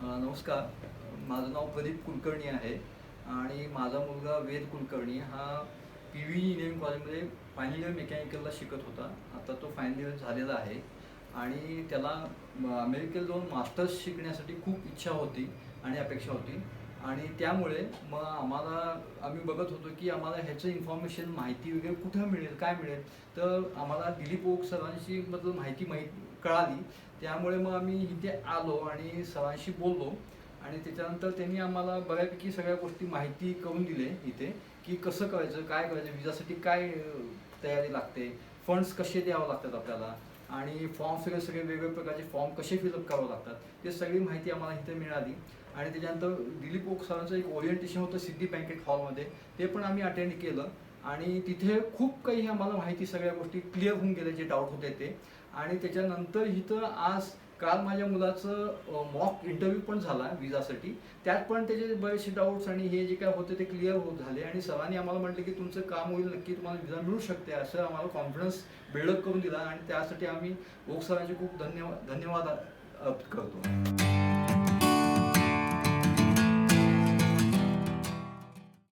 नमस्कार. माझं नाव प्रदीप कुलकर्णी आहे आणि माझा मुलगा वेद कुलकर्णी हा PV इंजिनिअरिंग कॉलेजमध्ये फायनल इयर मेकॅनिकलला शिकत होता. आता तो फायनल इयर झालेला आहे आणि त्याला अमेरिकेला जाऊन मास्टर्स शिकण्यासाठी खूप इच्छा होती आणि अपेक्षा होती आणि त्यामुळे मग आम्ही बघत होतो की आम्हाला ह्याचं इन्फॉर्मेशन माहिती वगैरे कुठं मिळेल, काय मिळेल. तर आम्हाला दिलीप ओक सरांची माहिती कळाली. त्यामुळे मग आम्ही इथे आलो आणि सरांशी बोललो आणि त्याच्यानंतर त्यांनी आम्हाला बऱ्यापैकी सगळ्या गोष्टी माहिती करून दिले इथे, की कसं करायचं, काय करायचं, विजासाठी काय तयारी लागते, फंड्स कसे द्यावं लागतात आपल्याला आणि फॉर्म्स वगैरे सगळे वेगवेगळ्या प्रकारचे फॉर्म कसे फिलअप करावं लागतात, ते सगळी माहिती आम्हाला इथे मिळाली. आणि त्याच्यानंतर दिलीप ओक सरांचं एक ओरिएंटेशन होतं सिद्धी बँकेट हॉलमध्ये, ते पण आम्ही अटेंड केलं आणि तिथे खूप काही आम्हाला माहिती, सगळ्या गोष्टी क्लिअर होऊन गेल्या, जे डाऊट होते ते. आणि त्याच्यानंतर इथं आज काल माझ्या मुलाचं मॉक इंटरव्ह्यू पण झाला विजासाठी. त्यात पण त्याचे बरेचसे डाऊट्स आणि हे जे काय होते ते क्लिअर होत झाले आणि सरांनी आम्हाला म्हटलं की तुमचं काम होईल, नक्की तुम्हाला विजा मिळू शकते, असं आम्हाला कॉन्फिडन्स बिल्डअप करून दिला आणि त्यासाठी आम्ही ओक सरांचे खूप धन्यवाद करतो.